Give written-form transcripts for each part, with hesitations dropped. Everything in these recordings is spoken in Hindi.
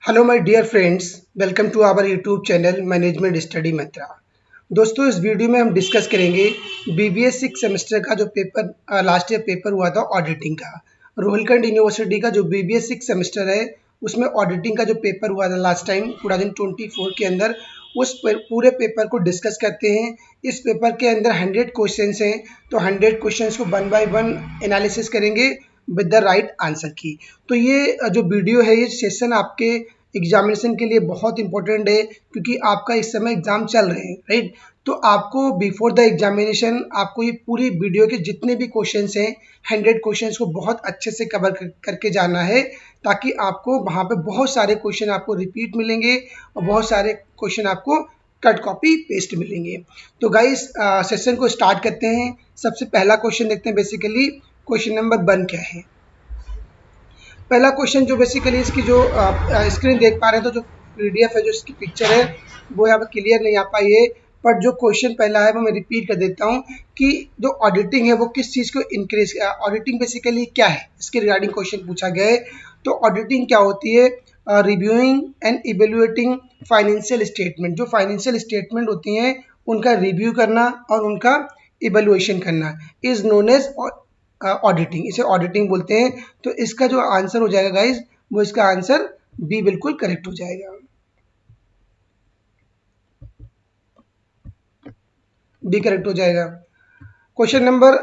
Hello my dear friends, welcome to our YouTube channel management study मंत्रा। दोस्तों, इस वीडियो में हम डिस्कस करेंगे बीबीए सिक्स सेमेस्टर का जो पेपर लास्ट ईयर पेपर हुआ था ऑडिटिंग का। रोहिलखंड यूनिवर्सिटी का जो बीबीए सिक्स सेमेस्टर है उसमें ऑडिटिंग का जो पेपर हुआ था लास्ट टाइम 2024 के अंदर, पूरे पेपर को डिस्कस करते हैं। इस पेपर के अंदर 100 क्वेश्चंस हैं, तो 100 क्वेश्चंस को वन बाय वन एनालिसिस करेंगे विद द राइट आंसर की। तो ये जो वीडियो है, ये सेशन आपके एग्जामिनेशन के लिए बहुत इंपॉर्टेंट है, क्योंकि आपका इस समय एग्जाम चल रहे हैं, राइट। तो आपको बिफोर द एग्जामिनेशन आपको ये पूरी वीडियो के जितने भी क्वेश्चंस हैं 100 क्वेश्चंस को बहुत अच्छे से कवर करके जाना है, ताकि आपको वहाँ पे बहुत सारे क्वेश्चन आपको रिपीट मिलेंगे और बहुत सारे क्वेश्चन आपको कट कॉपी पेस्ट मिलेंगे। तो गाइस, सेशन को स्टार्ट करते हैं। सबसे पहला क्वेश्चन देखते हैं। बेसिकली क्वेश्चन नंबर 1 क्या है। पहला क्वेश्चन जो बेसिकली इसकी जो स्क्रीन देख पा रहे हैं, तो जो पीडीएफ है, जो इसकी पिक्चर है, वो यहाँ पर क्लियर नहीं आ पाई है। पर जो क्वेश्चन पहला है वो मैं रिपीट कर देता हूँ कि जो ऑडिटिंग है वो किस चीज़ को इंक्रीज, ऑडिटिंग बेसिकली क्या है, इसके रिगार्डिंग क्वेश्चन पूछा गया है। तो ऑडिटिंग क्या होती है? Reviewing and evaluating financial statement. जो फाइनेंशियल स्टेटमेंट होती हैं उनका रिव्यू करना और उनका इवेल्युएशन करना इज नोन एज ऑडिटिंग। इसे ऑडिटिंग बोलते हैं। तो इसका जो आंसर हो जाएगा गाइज, वो इसका आंसर बी बिल्कुल करेक्ट हो जाएगा। बी करेक्ट हो जाएगा। क्वेश्चन नंबर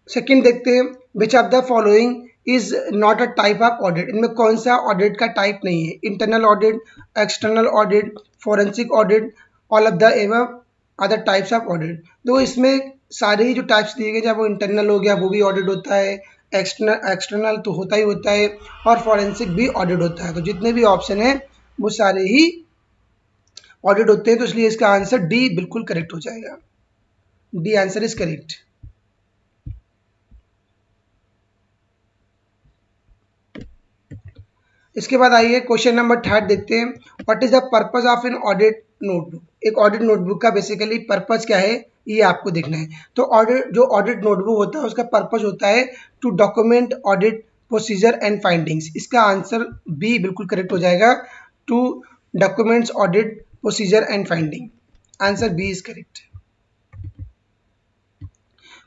सेकंड देखते हैं। Which of the following is not a type of audit. इनमें कौन सा ऑडिट का टाइप नहीं है? Internal audit, external audit, forensic audit, all of the above other types of audit. तो इसमें सारे ही जो टाइप्स दिए गए, जब वो इंटरनल हो गया वो भी ऑडिट होता है, एक्सटर्नल तो होता ही होता है, और फॉरेंसिक भी ऑडिट होता है। तो जितने भी ऑप्शन है वो सारे ही ऑडिट होते हैं। तो इसलिए इसका आंसर डी बिल्कुल करेक्ट हो जाएगा। D answer is correct. इसके बाद आइए क्वेश्चन नंबर थर्ड देखते हैं। What is the purpose of an audit notebook. एक ऑडिट नोटबुक का बेसिकली पर्पस क्या है, ये आपको देखना है। तो ऑडिट नोटबुक होता है, उसका पर्पस होता है to document audit procedure and findings. इसका आंसर बी बिल्कुल करेक्ट हो जाएगा। To documents audit procedure and finding. Answer B is correct.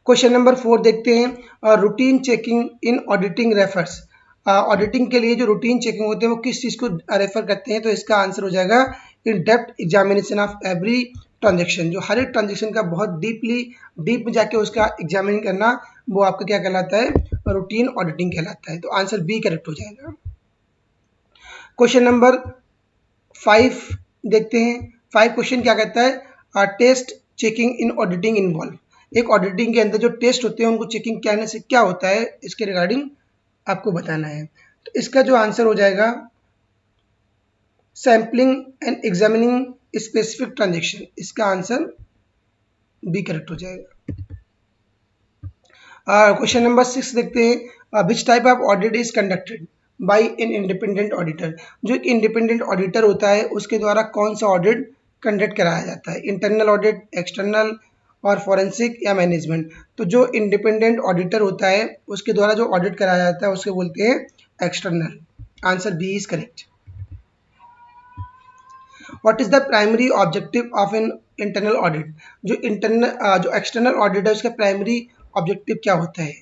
Question number 4 देखते हैं। Routine checking in auditing refers. Auditing के लिए जो रूटीन चेकिंग होते हैं वो किस चीज़ को रेफर करते हैं? तो इसका आंसर हो जाएगा in depth examination of every transaction. जो हर एक ट्रांजेक्शन का बहुत डीप में जाके उसका एग्जामिन करना, वो आपका क्या कहलाता है? रूटीन ऑडिटिंग कहलाता है। तो आंसर बी करेक्ट हो जाएगा। क्वेश्चन नंबर 5 देखते हैं। 5 क्वेश्चन क्या कहता है? Test checking in auditing involve. एक ऑडिटिंग के अंदर जो टेस्ट होते हैं उनको चेकिंग करने से क्या होता है, इसके रिगार्डिंग आपको बताना है। तो इसका जो आंसर हो जाएगा sampling and examining specific transaction. इसका आंसर बी करेक्ट हो जाएगा। क्वेश्चन नंबर 6 देखते हैं। विच type of audit is conducted by an independent auditor. जो एक इंडिपेंडेंट ऑडिटर होता है उसके द्वारा कौन सा ऑडिट कंडक्ट कराया जाता है? इंटरनल ऑडिट, एक्सटर्नल और फॉरेंसिक या मैनेजमेंट। तो जो इंडिपेंडेंट ऑडिटर होता है उसके द्वारा जो ऑडिट कराया जाता है उसके बोलते हैं external. Answer B is correct. What is the primary objective of an internal audit. जो एक्सटर्नल ऑडिट है उसका प्राइमरी ऑब्जेक्टिव क्या होता है?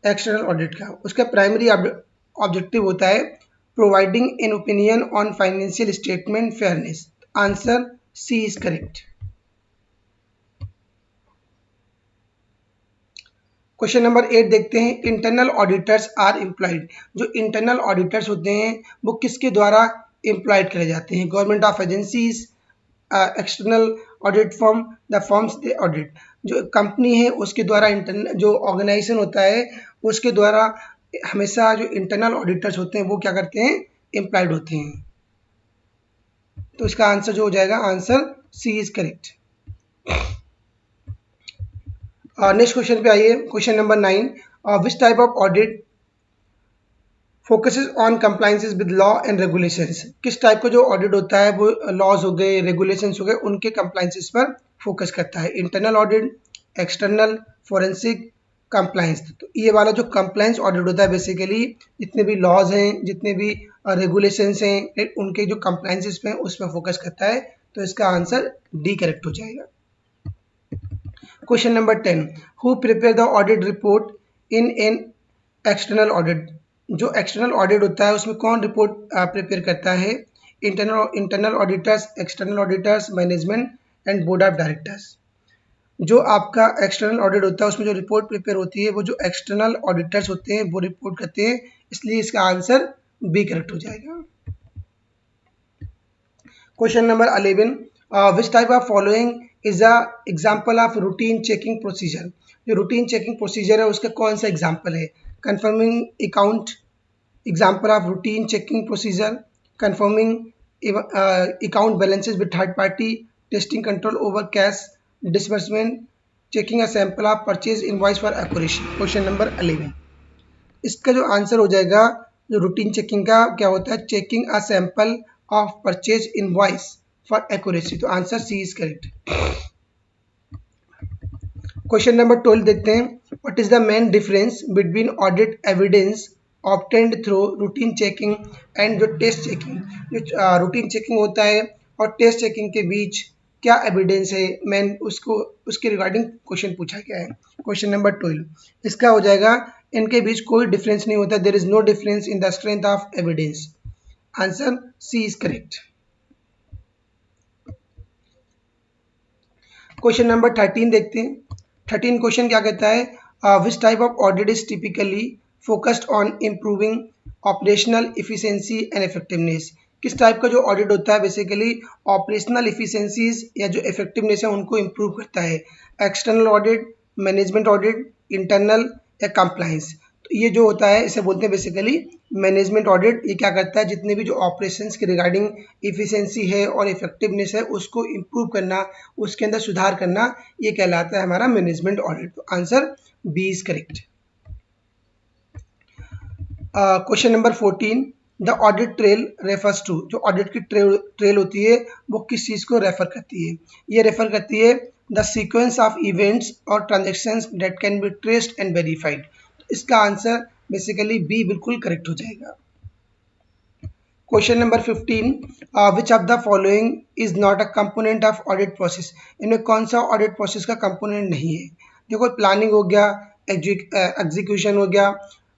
एक्सटर्नल ऑडिट का उसका प्राइमरी ऑब्जेक्टिव होता है providing an opinion on financial statement fairness. Answer C is correct. Question number 8 देखते हैं। Internal auditors are employed. जो इंटरनल ऑडिटर्स होते हैं वो किसके द्वारा एम्प्लॉयड करे जाते हैं? Government of agencies, external audit firm, the firms they audit. जो कंपनी है उसके द्वारा, इंटरनल जो ऑर्गेनाइजेशन होता है उसके द्वारा हमेशा जो इंटरनल ऑडिटर्स होते हैं वो क्या करते हैं? एम्प्लॉयड होते हैं। तो इसका आंसर जो हो जाएगा, answer C is correct. Next question पे आइए। Question number 9। Which type of audit focuses on compliances with law and regulations. किस टाइप का जो ऑडिट होता है वो लॉज हो गए, रेगुलेशंस हो गए, उनके कंप्लायंसेस पर फोकस करता है? Internal audit, external, forensic compliance. तो ये वाला जो कंप्लायंस ऑडिट होता है बेसिकली जितने भी लॉज हैं, जितने भी रेगुलेशंस हैं, राइट, उनके जो कंप्लायंसेस पे उस पर फोकस करता है। तो इसका आंसर डी करेक्ट हो जाएगा। Question number 10, who prepare the audit report in an external audit. जो एक्सटर्नल ऑडिट होता है उसमें कौन रिपोर्ट प्रिपेयर करता है? Internal auditors, external auditors, management and board of directors. जो आपका एक्सटर्नल ऑडिट होता है उसमें जो रिपोर्ट प्रिपेयर होती है वो जो एक्सटर्नल ऑडिटर्स होते हैं वो रिपोर्ट करते हैं, इसलिए इसका आंसर बी करेक्ट हो जाएगा। Question number 11, which type of following is a example of routine checking procedure. जो रूटीन चेकिंग प्रोसीजर है उसका कौन सा एग्जांपल है? Confirming account, example of routine checking procedure, confirming account balances with third party, testing control over cash disbursement, checking a sample of purchase invoice for accuracy. Question number 11, इसका जो आंसर हो जाएगा, जो रूटीन चेकिंग का क्या होता है? Checking a sample of purchase invoice for accuracy. तो answer C is correct. Question number 12 देखते हैं, what is the main difference between audit evidence obtained through routine checking and जो टेस्ट चेकिंग। जो रूटीन चेकिंग होता है और टेस्ट चेकिंग के बीच क्या एविडेंस है, मैन उसको उसके रिगार्डिंग क्वेश्चन पूछा गया है। क्वेश्चन नंबर 12, इसका हो जाएगा इनके बीच कोई डिफरेंस नहीं होता, there is no difference in the strength of evidence. Answer C is correct. Question number 13 देखते हैं। 13 क्वेश्चन क्या कहता है? Which type of audit is typically focused on improving operational efficiency and effectiveness. किस टाइप का जो ऑडिट होता है बेसिकली ऑपरेशनल इफिशिएंसीज या जो इफेक्टिवनेस है उनको इम्प्रूव करता है। External audit, management audit, internal या कंप्लायंस। तो ये जो होता है इसे बोलते हैं बेसिकली मैनेजमेंट ऑडिट। ये क्या करता है? जितने भी जो ऑपरेशंस के रिगार्डिंग इफिशिएंसी है और इफेक्टिवनेस है उसको इम्प्रूव करना, उसके अंदर सुधार करना, ये कहलाता है हमारा मैनेजमेंट ऑडिट। तो answer B is correct. Question number 14, the audit trail refers to. जो ऑडिट की ट्रेल होती है वो किस चीज़ को रेफर करती है? ये रेफर करती है द सीक्वेंस ऑफ इवेंट्स और transactions that can be traced and verified. इसका आंसर बेसिकली बी बिल्कुल करेक्ट हो जाएगा। Question number 15, which of the following is not a component of audit process. इनमें कौन सा ऑडिट प्रोसेस का कंपोनेंट नहीं है? देखो, प्लानिंग हो गया, एग्जीक्यूशन हो गया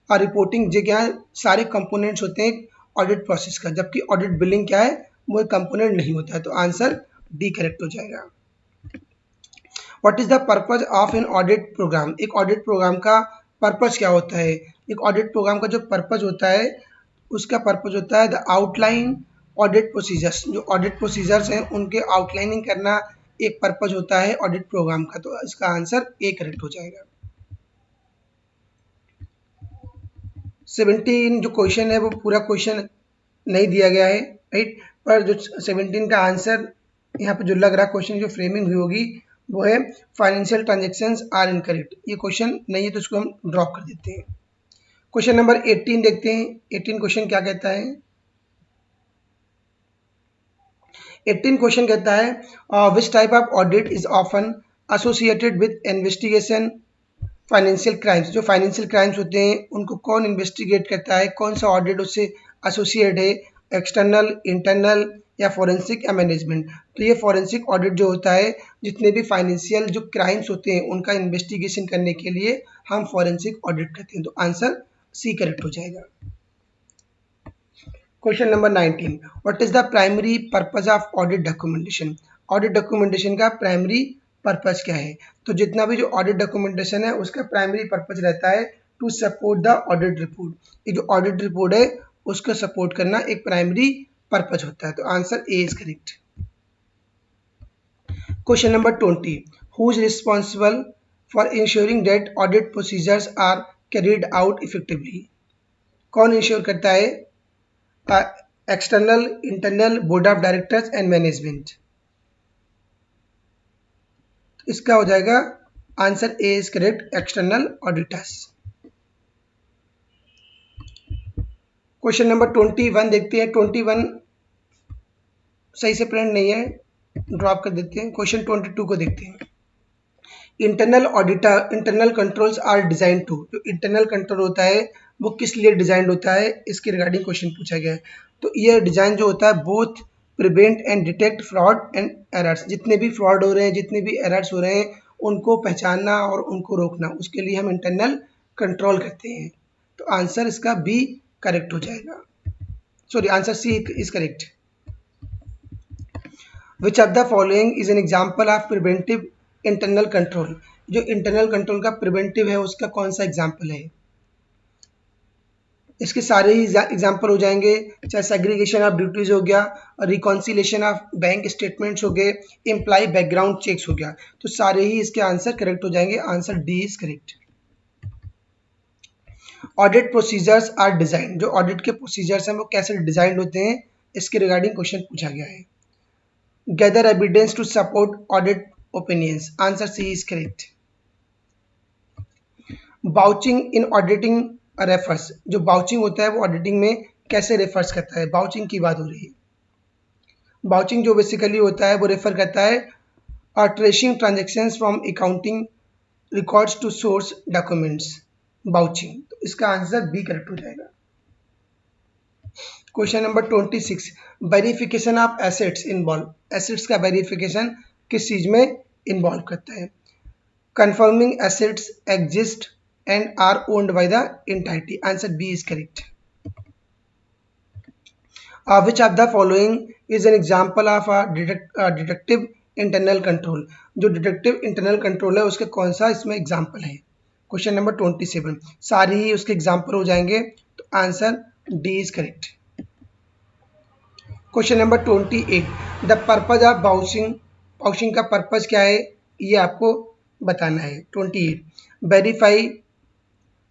और रिपोर्टिंग, जो क्या है सारे कंपोनेंट्स होते हैं ऑडिट प्रोसेस का, जबकि ऑडिट बिलिंग क्या है वो एक कंपोनेंट नहीं होता है। तो आंसर डी करेक्ट हो जाएगा। What is the purpose of an audit program. एक ऑडिट प्रोग्राम का पर्पज क्या होता है? एक ऑडिट प्रोग्राम का जो पर्पज होता है उसका पर्पज होता है द आउटलाइन ऑडिट प्रोसीजर्स। जो ऑडिट प्रोसीजर्स हैं उनके आउटलाइनिंग करना एक पर्पज होता है ऑडिट प्रोग्राम का। तो इसका आंसर ए करेक्ट हो जाएगा। 17 जो क्वेश्चन है वो पूरा क्वेश्चन नहीं दिया गया है, राइट, पर जो 17 का आंसर यहाँ पे जो लग रहा है क्वेश्चन जो फ्रेमिंग हुई होगी वो है फाइनेंशियल ट्रांजेक्शन्स आर इनकरेक्ट। ये क्वेश्चन नहीं है तो इसको हम ड्रॉप कर देते हैं। क्वेश्चन नंबर 18 देखते हैं। 18 क्वेश्चन क्या कहता है? 18 क्वेश्चन कहता है which type of audit is often associated with investigation financial crimes. जो फाइनेंशियल क्राइम्स होते हैं उनको कौन इन्वेस्टिगेट करता है? कौन सा ऑडिट उससे एसोसिएट है? एक्सटर्नल, इंटरनल या फॉरेंसिक या मैनेजमेंट। तो ये फॉरेंसिक ऑडिट जो होता है, जितने भी फाइनेंशियल जो क्राइम्स होते हैं उनका इन्वेस्टिगेशन करने के लिए हम फॉरेंसिक ऑडिट करते हैं। तो आंसर सी करेक्ट हो जाएगा। Question number 19, what is the primary purpose of audit documentation. Audit documentation का प्राइमरी पर्पज क्या है? तो जितना भी जो ऑडिट डॉक्यूमेंटेशन है उसका प्राइमरी पर्पज रहता है to support the audit report. ये जो ऑडिट रिपोर्ट है उसको सपोर्ट करना एक प्राइमरी पर्पज होता है। तो answer A is correct. Question number 20, who is responsible for ensuring that audit procedures are carried out effectively. कौन इंश्योर करता है? External, internal, board of directors and management. इसका हो जाएगा answer A is correct, external auditors. Question number 21 देखते हैं। 21 सही से प्रिंट नहीं है, ड्रॉप कर देते हैं। क्वेश्चन 22 को देखते हैं। Internal controls are design to, जो इंटरनल कंट्रोल होता है वो किस लिए डिजाइन होता है, इसके रिगार्डिंग क्वेश्चन पूछा गया है। तो ये डिजाइन जो होता है both prevent and detect fraud and errors, जितने भी फ्रॉड हो रहे हैं, जितने भी एरर्स हो रहे हैं, उनको पहचानना और उनको रोकना, उसके लिए हम इंटरनल कंट्रोल करते हैं। तो आंसर इसका बी करेक्ट हो जाएगा, sorry answer C is correct. Which of the following is an example of preventive internal control, जो इंटरनल कंट्रोल का प्रिवेंटिव है उसका कौन सा एग्जाम्पल है। इसके सारे ही एग्जाम्पल हो जाएंगे, चाहे सेग्रीगेशन ऑफ ड्यूटीज हो गया, रिकॉन्सिलेशन ऑफ बैंक स्टेटमेंट्स हो गए, एम्प्लॉय बैकग्राउंड चेक्स हो गया, तो सारे ही इसके आंसर करेक्ट हो जाएंगे। Answer D is correct. Audit procedures are design, जो ऑडिट के प्रोसीजर्स हैं वो कैसे डिजाइन होते हैं, इसके रिगार्डिंग क्वेश्चन पूछा गया है। Gather evidence to support audit opinions, answer C is correct. Vouching in auditing refers, जो बाउचिंग होता है वो ऑडिटिंग में कैसे रेफर्स करता है, बाउचिंग की बात हो रही है। बाउचिंग जो बेसिकली होता है वो रेफर करता है tracing transactions from accounting records to source documents, vouching. तो इसका आंसर बी करेक्ट हो जाएगा। Question number 26, verification of assets involve, assets का वेरिफिकेशन किस चीज में इन्वॉल्व करता है। Confirming assets exist and are owned by the entity, answer B is correct. Which of the following is an example of a deductive internal control, जो डिडक्टिव इंटरनल कंट्रोल है उसके कौन सा इसमें एग्जाम्पल है। क्वेश्चन नंबर 27, सारी ही उसके एग्जाम्पल हो जाएंगे, तो answer D is correct. Question number 28, the purpose of vouching, vouching का पर्पज क्या है ये आपको बताना है। 28, verify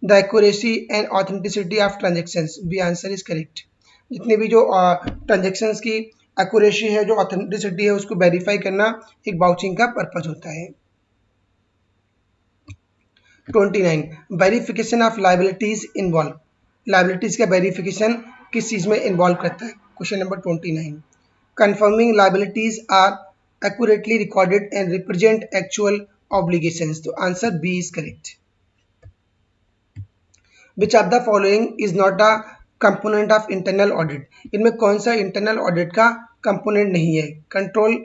the accuracy and authenticity of transactions, B answer is correct. जितने भी जो ट्रांजेक्शन्स की एक्यूरेसी है, जो ऑथेंटिसिटी है, उसको वेरीफाई करना एक बाउचिंग का पर्पज होता है। 29, verification of liabilities involve, liabilities का वेरिफिकेशन किस चीज में इन्वॉल्व करता है। Question number 29, confirming liabilities are accurately recorded and represent actual obligations, तो answer B is correct. Which of the following is not a component of internal audit, इनमें कौन सा इंटरनल ऑडिट का कंपोनेंट नहीं है। Control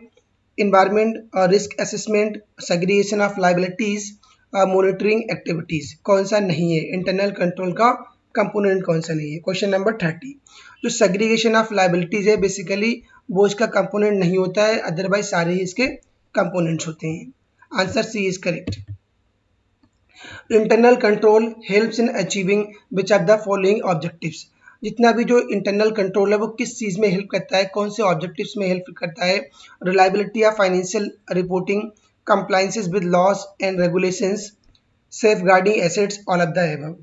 environment, risk assessment, segregation of liabilities, monitoring activities, कौन सा नहीं है इंटरनल कंट्रोल का कंपोनेंट, कौन सा नहीं है। क्वेश्चन नंबर 30, जो सेग्रीगेशन ऑफ लाइबिलिटीज है बेसिकली वो इसका कंपोनेंट नहीं होता है, अदरवाइज सारे ही इसके कंपोनेंट्स होते हैं। Answer C is correct. Internal control helps in achieving which of the following objectives, जितना भी जो इंटरनल कंट्रोल है वो किस चीज़ में हेल्प करता है, कौन से ऑब्जेक्टिव्स में हेल्प करता है। Reliability of financial reporting, compliances with laws and regulations, safeguarding assets, all of the above.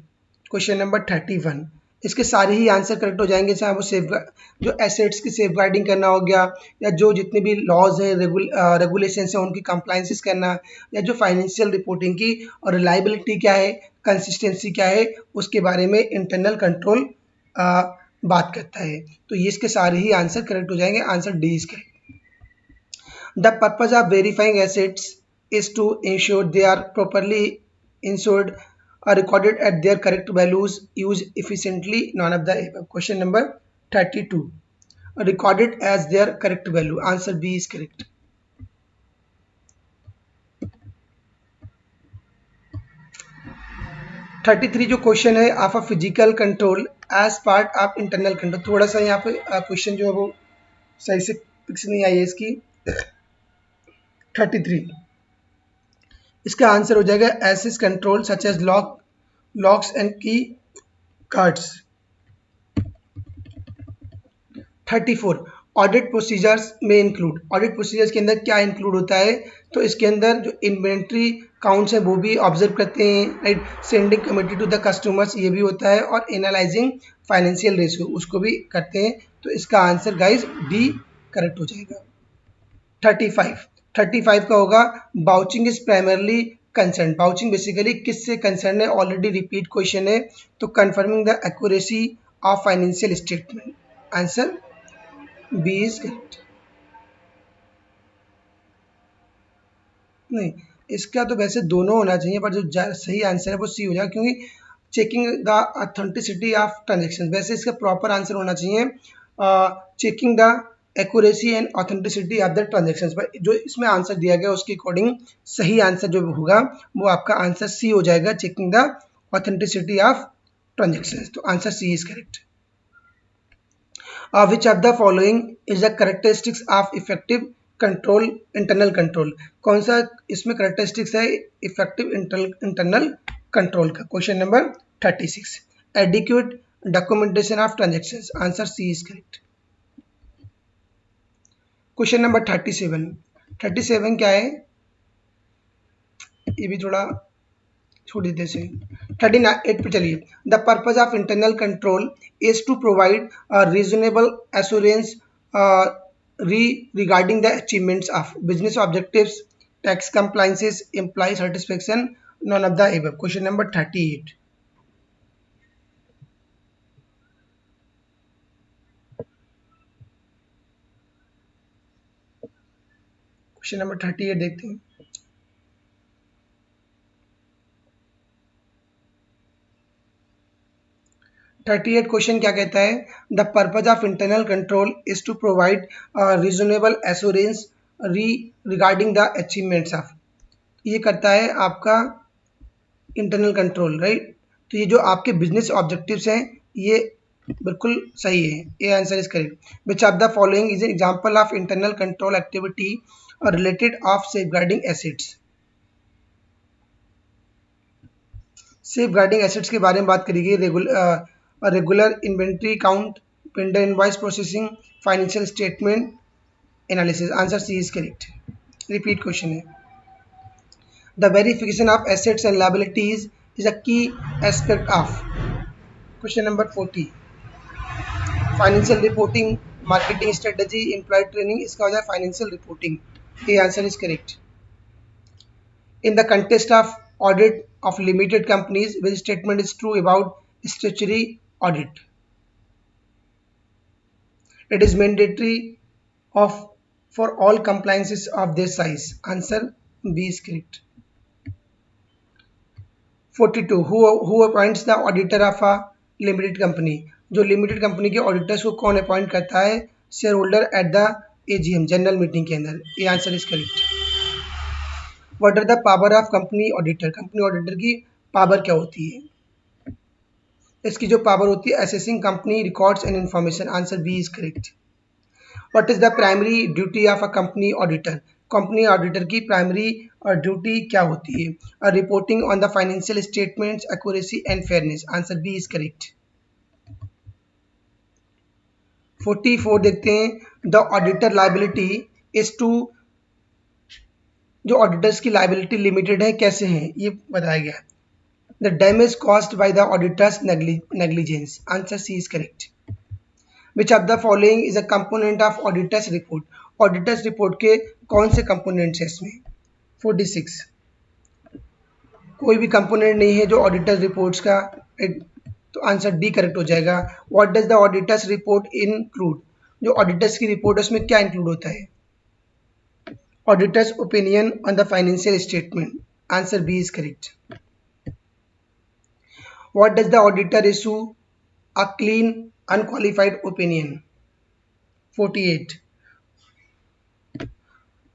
Question number 31, इसके सारे ही आंसर करेक्ट हो जाएंगे, चाहे वो सेफ जो एसेट्स की सेफ गार्डिंग करना हो गया, या जो जितने भी लॉज हैं रेगुलेशन हैं उनकी कंप्लाइंसेस करना, या जो फाइनेंशियल रिपोर्टिंग की और रिलायबिलिटी क्या है, कंसिस्टेंसी क्या है, उसके बारे में इंटरनल कंट्रोल बात करता है। तो ये इसके सारे ही आंसर करेक्ट हो जाएंगे। Answer D is correct. The purpose of verifying assets is to ensure they are properly insured are recorded at their correct values, used efficiently, none of the above. Question number 32, recorded as their correct value, answer B is correct. 33 जो क्वेश्चन है, of a physical control as part of internal control, थोड़ा सा यहाँ पे क्वेश्चन जो है वो सही से पिक्स नहीं आई है इसकी। 33, इसका आंसर हो जाएगा access control such as locks and key cards. 34, audit procedures में इंक्लूड, ऑडिट प्रोसीजर्स के अंदर क्या इंक्लूड होता है, तो इसके अंदर जो इन्वेंट्री काउंट्स है वो भी ऑब्जर्व करते हैं, right, sending committee to the customers ये भी होता है, और एनालाइजिंग फाइनेंशियल रेशियो उसको भी करते हैं। तो इसका आंसर गाइज डी करेक्ट हो जाएगा। 35 का होगा vouching is primarily concern, vouching basically किससे कंसर्न है, ऑलरेडी रिपीट क्वेश्चन है, तो confirming the accuracy of financial statement, answer B is correct. नहीं, इसका तो वैसे दोनों होना चाहिए, पर जो सही आंसर है वो सी हो जाएगा, क्योंकि checking the authenticity of transaction. वैसे इसका प्रॉपर आंसर होना चाहिए checking the accuracy and authenticity of the transaction. पर जो इसमें आंसर दिया गया उसके अकॉर्डिंग सही आंसर जो होगा वो आपका आंसर सी हो जाएगा, checking the authenticity of transaction. तो answer C is correct. Which of the following is the characteristics of effective control internal control? कौन सा इसमें characteristics है effective internal control का? Question number 36। Adequate documentation of transactions, answer C is correct. Question number 37। 37 क्या है, ये भी थोड़ा छोड़ देते से। 38 पे चलिए। The purpose of internal control is to provide reasonable assurance regarding the achievements of business objectives, tax compliances, employee satisfaction, none of the above. Question number 38. Question number 38 देखते हैं। थर्टी एट क्वेश्चन क्या कहता है, the purpose of internal control is to provide reasonable assurance regarding the achievements of. ये करता है आपका इंटरनल कंट्रोल, राइट। तो ये जो आपके बिजनेस ऑब्जेक्टिव्स हैं ये बिल्कुल सही है, ये answer is correct. Which of the following is an example of internal control activity related of safeguarding assets. Safeguarding assets के बारे में बात करेगी। Regular inventory count, vendor invoice processing, financial statement analysis, answer C is correct. Repeat question है। The verification of assets and liabilities is a key aspect of. Question number 40। Financial reporting, marketing strategy, employee training, इसका हो जाए फाइनेंशियल रिपोर्टिंग। ये answer is correct. In the context of audit of limited companies, which statement is true about statutory audit? It is mandatory of for all compliances of this size. Answer B is correct. 42. Who appoints the auditor of a limited company? जो लिमिटेड कंपनी के ऑडिटर्स को कौन अपॉइंट करता है? Shareholder at the AGM general meeting के अंदर। ये answer is correct. What are the power of company auditor? Company auditor की पावर क्या होती है? इसकी जो पावर होती है assessing company records and information. Answer B is correct. What is the primary duty of a company auditor? Company auditor की प्राइमरी ड्यूटी क्या होती है? Reporting on the financial statements, accuracy and fairness. Answer B is correct. 44 देखते हैं। The auditor liability is to, जो ऑडिटर्स की लाइबिलिटी लिमिटेड है कैसे है ये बताया गया। The damage caused by the auditors negligence. Answer C is correct. Which of the following is a component of auditors report? Auditors report के कौन से कंपोनेंट्स हैं इसमें? 46। कोई भी कंपोनेंट नहीं है जो ऑडिटर्स रिपोर्ट्स का, तो आंसर डी करेक्ट हो जाएगा। What does the auditors report include? जो ऑडिटर्स की रिपोर्ट है उसमें क्या इंक्लूड होता है? Auditors opinion on the financial statement. Answer B is correct. What does the auditor issue? A clean, unqualified opinion. 48.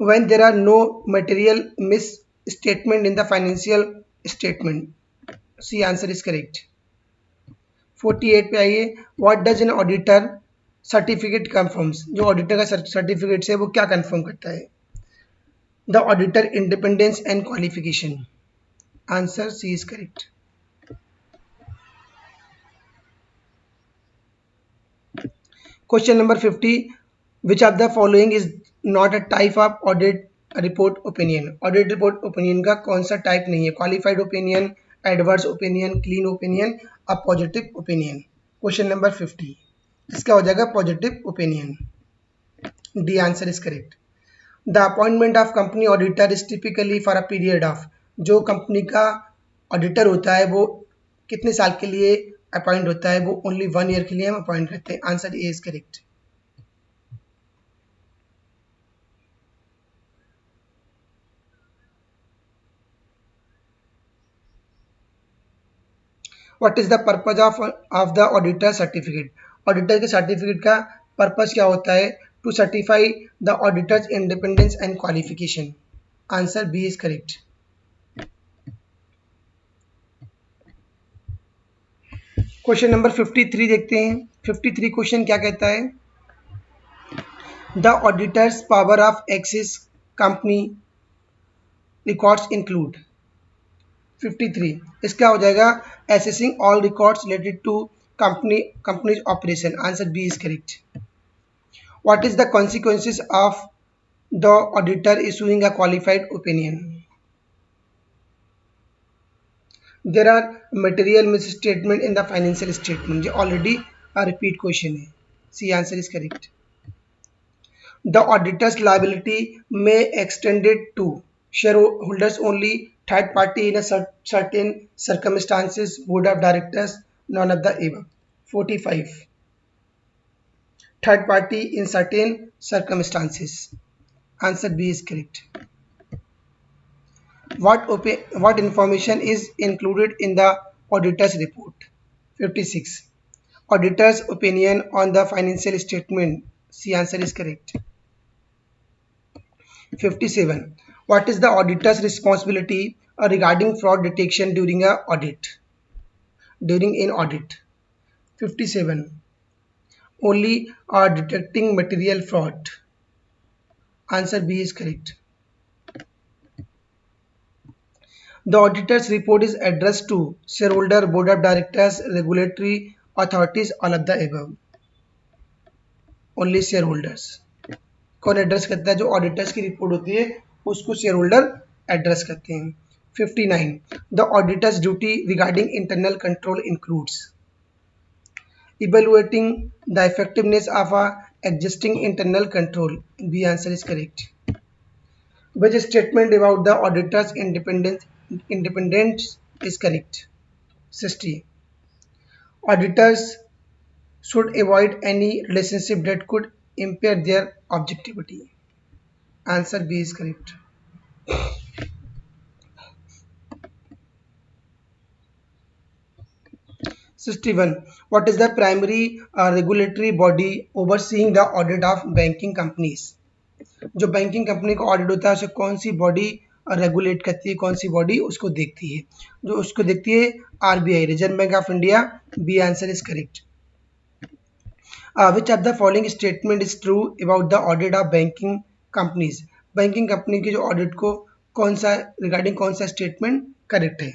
When there are no material misstatement in the financial statement. C answer is correct. 48 पे आइए। What does an auditor certificate confirms? जो ऑडिटर का सर्टिफिकेट है वो क्या कंफर्म करता है? The auditor independence and qualification. Answer C is correct. Question number 50. Which of the following is not a type of audit report opinion? Audit report opinion का कौन सा टाइप नहीं है? Qualified opinion, adverse opinion, clean opinion, a positive opinion. Question number 50. इसका हो जाएगा positive opinion. D answer is correct. The appointment of company auditor is typically for a period of, जो कंपनी का ऑडिटर होता है वो कितने साल के लिए अपॉइंट होता है? वो ओनली 1 ईयर के लिए हम अपॉइंट करते हैं। Answer A is correct. What is the purpose of the auditor certificate? Auditor के सर्टिफिकेट का पर्पज क्या होता है? To certify the auditor's independence and qualification. Answer B is correct. Question number 53 देखते हैं। 53 क्वेश्चन क्या कहता है? The auditor's power of access company records include. 53 इसका हो जाएगा assessing all records related to company's operation. Answer B is correct. What is the consequences of the auditor issuing a qualified opinion? There are material misstatement in the financial statement. ये ऑलरेडी रिपीट क्वेश्चन है। C answer is correct. The auditor's liability may extended to shareholders only, third party in a certain circumstances, board of directors, none of the above. 45. Third party in certain circumstances. Answer B is correct. What information is included in the auditor's report? 56. Auditor's opinion on the financial statement. C answer is correct. 57. What is the auditor's responsibility regarding fraud detection during an audit? 57. Only detecting material fraud. Answer B is correct. The auditor's report is addressed to shareholder, board of directors, regulatory authorities, all of the above. Only shareholders. कौन एड्रेस करता है? जो ऑडिटर्स की रिपोर्ट होती है उसको शेयर होल्डर एड्रेस करते हैं। 59. The auditor's duty regarding internal control includes evaluating the effectiveness of a existing internal control. B answer is correct. Which statement about the auditor's independence is correct? 60. Auditors should avoid any relationship that could impair their objectivity. Answer B is correct. 61. What is the primary regulatory body overseeing the audit of banking companies? जो बैंकिंग कंपनी का ऑडिट होता है उसे कौन सी बॉडी रेगुलेट करती है, कौन सी बॉडी उसको देखती है? जो उसको देखती है RBI, reserve bank of India. B answer is correct. Which of the following statement is true about the audit of banking companies? Banking company की जो ऑडिट को कौन सा रिगार्डिंग कौन सा स्टेटमेंट करेक्ट है?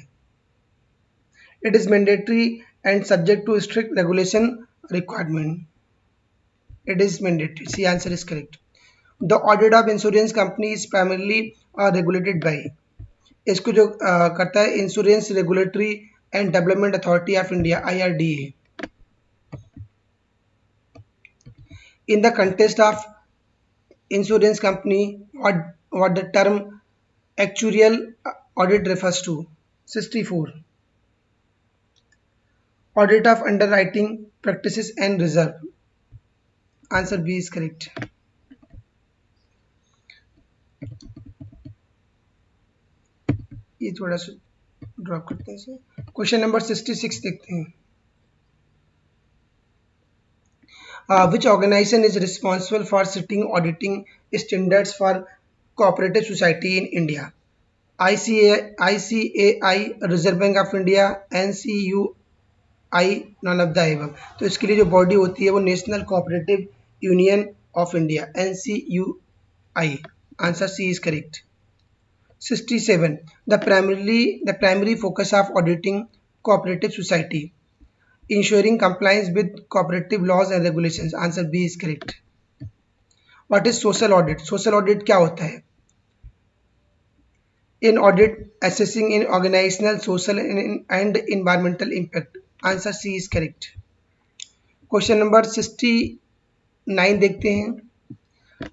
It is mandatory and subject to strict regulation requirement. It is mandatory. C answer is correct. The audit of insurance company is primarily regulated by. इसको जो करता है insurance regulatory and development authority of India, IRDA। In the context of insurance company, what the term actuarial audit refers to? 64. Audit of underwriting practices and reserve. Answer B is correct. ये थोड़ा सा ड्रॉप करते हैं इसे। क्वेश्चन नंबर 66 देखते हैं। Which organization is responsible for setting auditing standards for cooperative society in India? ICAI, Reserve Bank of India, NCUI, none of the above। तो इसके लिए जो बॉडी होती है वो national cooperative union of India, NCUI। Answer C is correct. 67. The primary focus of auditing cooperative society, ensuring compliance with cooperative laws and regulations. Answer B is correct. What is social audit? Social audit क्या होता है? In audit assessing in organizational, social and environmental impact. Answer C is correct. Question number 69 देखते हैं।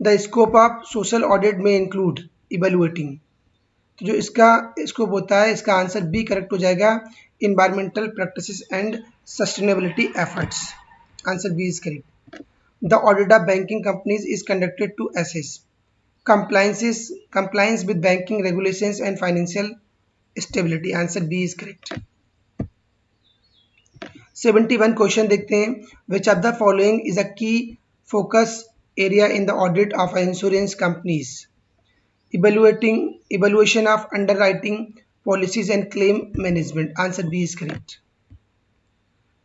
The scope of social audit may include evaluating। तो जो इसका स्कोप होता है इसका आंसर बी करेक्ट हो जाएगा, environmental practices and sustainability efforts. Answer B is correct. The audit of banking companies is conducted to assess compliance with banking regulations and financial stability. Answer B is correct. 71 question देखते हैं। Which of the following is a key focus area in the audit of insurance companies? Evaluation of underwriting policies and claim management. Answer B is correct.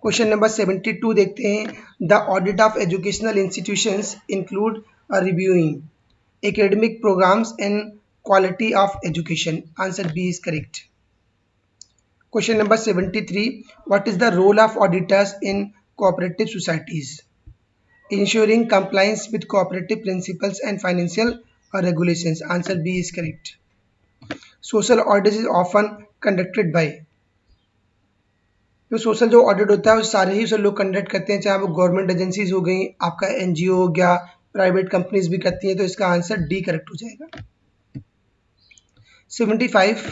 Question number 72 देखते हैं। The audit of educational institutions include reviewing academic programmes and quality of education. Answer B is correct. Question number 73, what is the role of auditors in cooperative societies? Ensuring compliance with cooperative principles and financial regulations. Answer B is correct. Social audit is often conducted by, जो सोशल जो ऑडिट होता है वो सारे ही उसे लोग कंडक्ट करते हैं, चाहे वो गवर्नमेंट एजेंसीज हो गई, आपका एनजीओ हो गया, प्राइवेट कंपनीज भी करती हैं, तो इसका आंसर डी करेक्ट हो जाएगा। 75,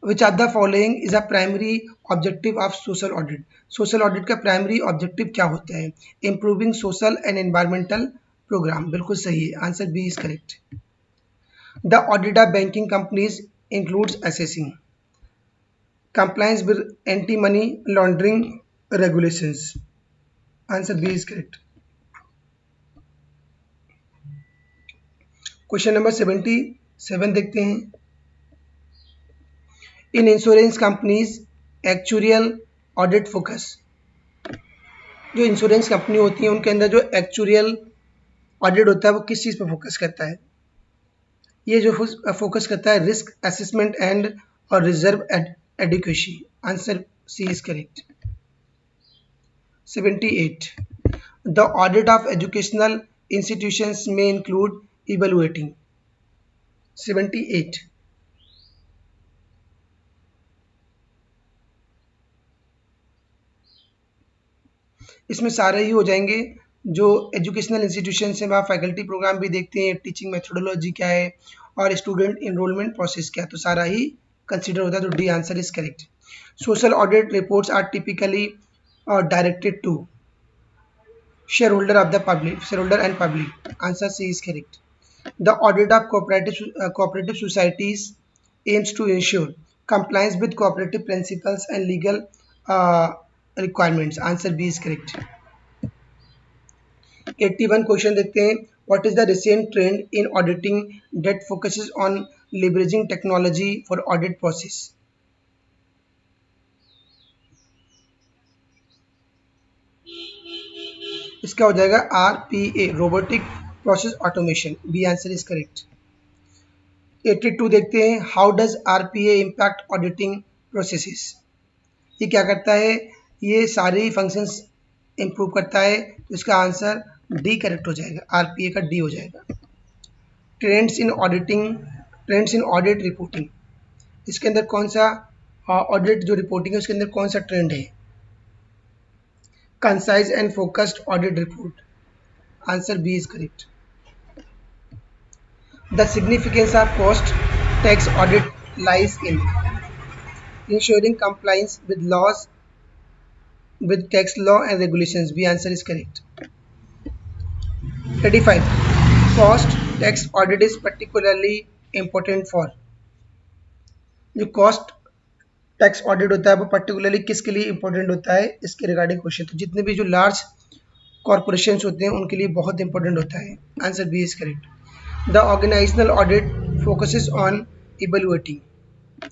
which are the following is a primary objective of social audit? Social audit का प्राइमरी ऑब्जेक्टिव क्या होता है? Improving social and environmental programme. बिल्कुल सही है, answer B is correct. The audit of banking companies includes assessing compliance with anti-money laundering regulations. Answer B is correct. Question number 77 देखते हैं। In insurance companies, actuarial audit focus, जो इंश्योरेंस कंपनी होती है उनके अंदर जो एक्चुरियल ऑडिट होता है वो किस चीज़ पर फोकस करता है? ये जो फोकस करता है रिस्क असेसमेंट एंड और reserve adequacy. Answer C is correct. 78, the audit of educational institutions में इंक्लूड इवेलुएटिंग। 78, इसमें सारे ही हो जाएंगे। जो एजुकेशनल इंस्टीट्यूशन है वहाँ फैकल्टी प्रोग्राम भी देखते हैं, टीचिंग मेथोडोलॉजी क्या है और स्टूडेंट इनरोलमेंट प्रोसेस क्या है, तो सारा ही कंसिडर होता है, तो D answer is correct. Social audit reports are typically directed to shareholder and public. Answer C is correct. The audit of cooperative societies aims to ensure compliance with cooperative principles and legal uh, requirements. Answer B is correct. 81 question देखते हैं। What is the recent trend in auditing that focuses on leveraging technology for audit process? इसका हो जाएगा RPA, robotic process automation. B answer is correct. 82 देखते हैं। How does RPA impact auditing processes? ये क्या करता है? ये सारे फंक्शंस इंप्रूव करता है, तो इसका आंसर डी करेक्ट हो जाएगा, RPA का डी हो जाएगा। ट्रेंड्स इन ऑडिट रिपोर्टिंग, इसके अंदर कौन सा ऑडिट जो रिपोर्टिंग है उसके अंदर कौन सा ट्रेंड है? Concise and focused audit report. Answer B is correct. The significance of post-tax audit lies in ensuring compliance with laws, with tax law and regulations. B answer is correct. 35. Post-tax audit is particularly important for, जो कॉस्ट टैक्स ऑडिट होता है वो पर्टिकुलरली किसके लिए इंपॉर्टेंट होता है, इसके रिगार्डिंग क्वेश्चन। तो जितने भी जो लार्ज कॉर्पोरेशंस होते हैं उनके लिए बहुत इंपॉर्टेंट होता है। Answer B is correct. The organisational audit focuses on evaluating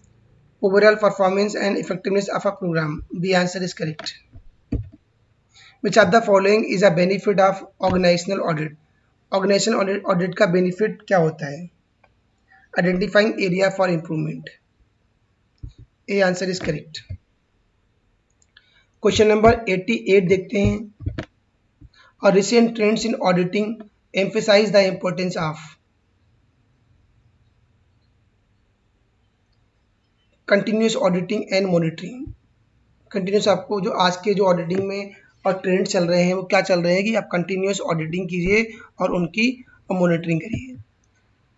overall performance and effectiveness of a programme. B answer is correct. Which of the following is a benefit of organisational audit? Organisational audit का बेनिफिट क्या होता है? Identifying area for improvement. A answer is correct. Question number 88 देखते हैं। और recent trends in auditing emphasise the importance of continuous auditing and monitoring. Continuous, आपको जो आज के जो ऑडिटिंग में और ट्रेंड चल रहे हैं वो क्या चल रहे हैं कि आप कंटिन्यूस ऑडिटिंग कीजिए और उनकी मॉनिटरिंग करिए।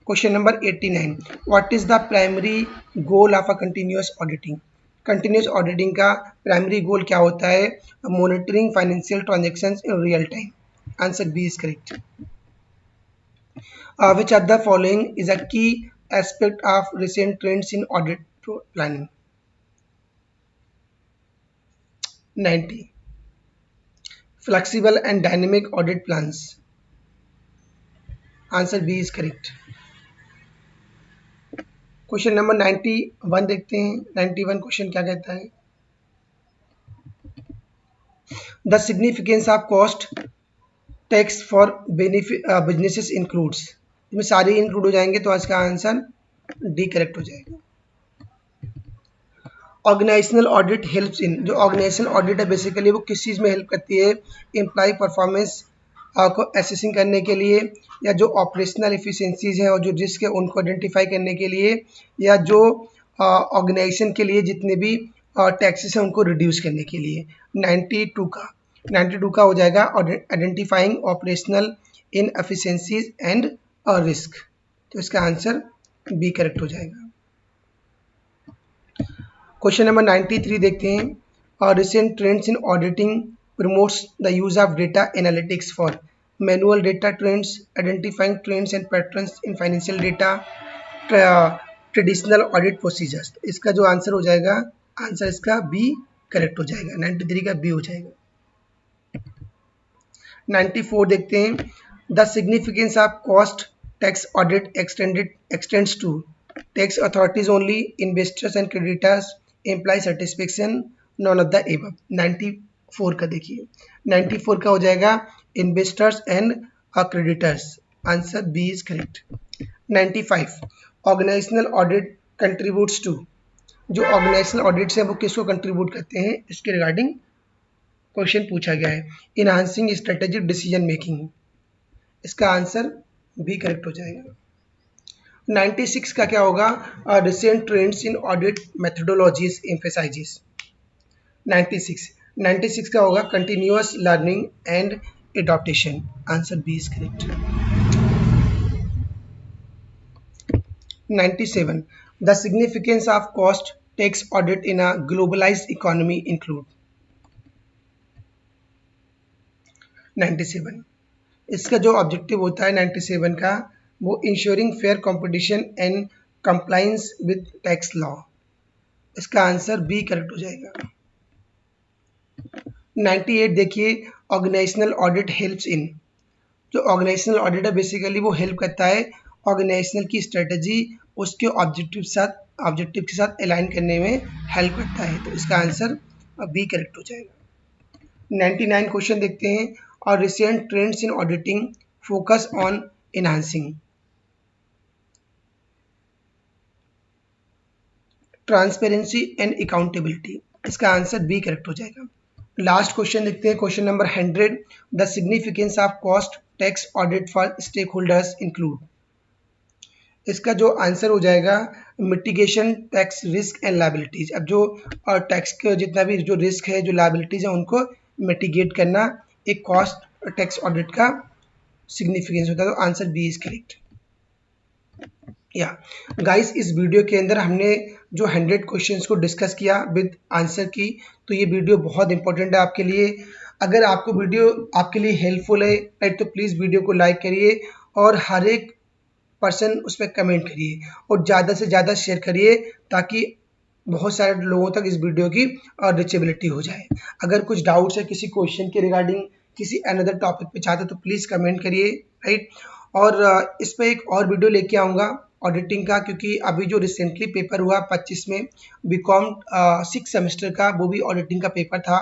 Question number 89, what is the primary goal of a continuous auditing? Continuous auditing का प्राइमरी गोल क्या होता है? Monitoring financial transactions in real time. Answer B is correct. Which of the following is a key aspect of recent trends in audit planning? 90, flexible and dynamic audit plans. Answer B is correct. Question number 91 देखते हैं। 91 क्वेश्चन क्या कहता है? The significance of cost tax for businesses includes. इसमें सारे इंक्लूड हो जाएंगे तो आज का आंसर डी करेक्ट हो जाएगा। ऑर्गेनाइजेशनल ऑडिट हेल्प्स इन, जो ऑर्गेनाइजेशनल ऑडिट है बेसिकली वो किस चीज़ में हेल्प करती है? एम्प्लॉय परफॉर्मेंस को एसेसिंग करने के लिए, या जो ऑपरेशनल एफिशिएंसीज है और जो रिस्क है उनको आइडेंटिफाई करने के लिए, या जो ऑर्गेनाइजेशन के लिए जितने भी टैक्सेस हैं उनको रिड्यूस करने के लिए। 92 का हो जाएगा identifying operational in efficiencies and risk. तो इसका आंसर बी करेक्ट हो जाएगा। क्वेश्चन नंबर 93 देखते हैं। Recent trends in auditing promotes the use of data analytics for manual data trends, identifying trends and patterns in financial data, traditional audit procedures। इसका जो आंसर हो जाएगा, आंसर इसका बी करेक्ट हो जाएगा। 93 का बी हो जाएगा। 94 देखते हैं। The significance of cost tax audit extends to tax authorities only, investors and creditors, employee satisfaction, none of the above। 94 का देखिए, 94 का हो जाएगा investors and creditors. Answer B is correct. 95 organisational audit contributes to, जो ऑर्गेनाइजेशनल ऑडिट्स हैं वो किसको कंट्रीब्यूट करते हैं, इसके रिगार्डिंग क्वेश्चन पूछा गया है। Enhancing strategic decision making. इसका आंसर बी करेक्ट हो जाएगा। 96 का क्या होगा? Recent trends in audit methodologies emphasises. 96 का होगा continuous learning and adaptation. Answer B is correct. 97 the significance of cost tax audit in a globalised economy include. 97 इसका जो ऑब्जेक्टिव होता है 97 का, वो ensuring fair competition and compliance with tax law. इसका आंसर बी करेक्ट हो जाएगा। 98 देखिए, ऑर्गेनाइजेशनल ऑडिट हेल्प्स इन, जो ऑर्गेनाइजेशनल ऑडिट है बेसिकली वो हेल्प करता है ऑर्गेनाइजेशनल की स्ट्रेटजी उसके ऑब्जेक्टिव के साथ अलाइन करने में हेल्प करता है। तो इसका आंसर बी करेक्ट हो जाएगा। 99 क्वेश्चन देखते हैं। और recent trends in auditing focus on enhancing transparency and accountability. इसका आंसर बी करेक्ट हो जाएगा। लास्ट क्वेश्चन देखते हैं, question number 100। The significance of cost tax audit for stakeholders include. इसका जो आंसर हो जाएगा mitigation tax risk and liabilities. अब जो टैक्स का जितना भी जो रिस्क है, जो लायबिलिटीज है, उनको मिटिगेट करना एक कॉस्ट टैक्स ऑडिट का सिग्निफिकेंस होता है। तो आंसर बी इज करेक्ट। या गाइस, इस वीडियो के अंदर हमने जो 100 क्वेश्चंस को डिस्कस किया विद आंसर की, तो ये वीडियो बहुत इंपॉर्टेंट है आपके लिए। अगर आपको वीडियो आपके लिए हेल्पफुल है राइट, तो प्लीज़ वीडियो को लाइक करिए और हर एक पर्सन उस पर कमेंट करिए और ज़्यादा से ज़्यादा शेयर करिए ताकि बहुत सारे लोगों तक इस वीडियो की रीचेबिलिटी हो जाए। अगर कुछ डाउट्स है किसी क्वेश्चन के रिगार्डिंग, किसी अनदर टॉपिक पे चाहते तो प्लीज़ कमेंट करिए राइट। और इस पर एक और वीडियो लेके आऊँगा ऑडिटिंग का, क्योंकि अभी जो रिसेंटली पेपर हुआ 25 में बीकॉम 6 सेमेस्टर का, वो भी ऑडिटिंग का पेपर था।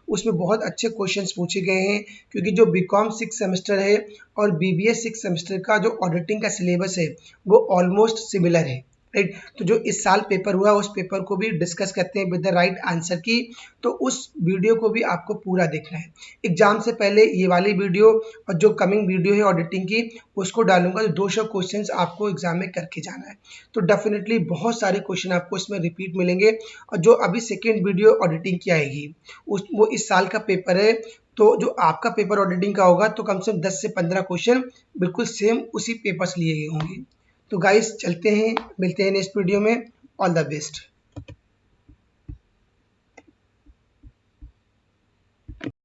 उसमें बहुत अच्छे क्वेश्चंस पूछे गए हैं, क्योंकि जो बीकॉम 6 सेमेस्टर है और बीबीए 6 सेमेस्टर का जो ऑडिटिंग का सिलेबस है वो ऑलमोस्ट सिमिलर है राइट। तो जो इस साल पेपर हुआ उस पेपर को भी डिस्कस करते हैं विद द राइट आंसर की, तो उस वीडियो को भी आपको पूरा देखना है। एग्जाम से पहले ये वाली वीडियो और जो कमिंग वीडियो है ऑडिटिंग की उसको डालूंगा, तो 200 क्वेश्चंस आपको एग्जाम में करके जाना है। तो डेफिनेटली बहुत सारे क्वेश्चन आपको इसमें रिपीट मिलेंगे। और जो अभी सेकेंड वीडियो ऑडिटिंग की आएगी वो इस साल का पेपर है, तो जो आपका पेपर ऑडिटिंग का होगा तो कम से कम 10 से 15 क्वेश्चन बिल्कुल सेम उसी पेपर से लिए गए होंगे। तो गाइस चलते हैं, मिलते हैं नेक्स्ट वीडियो में। All the best.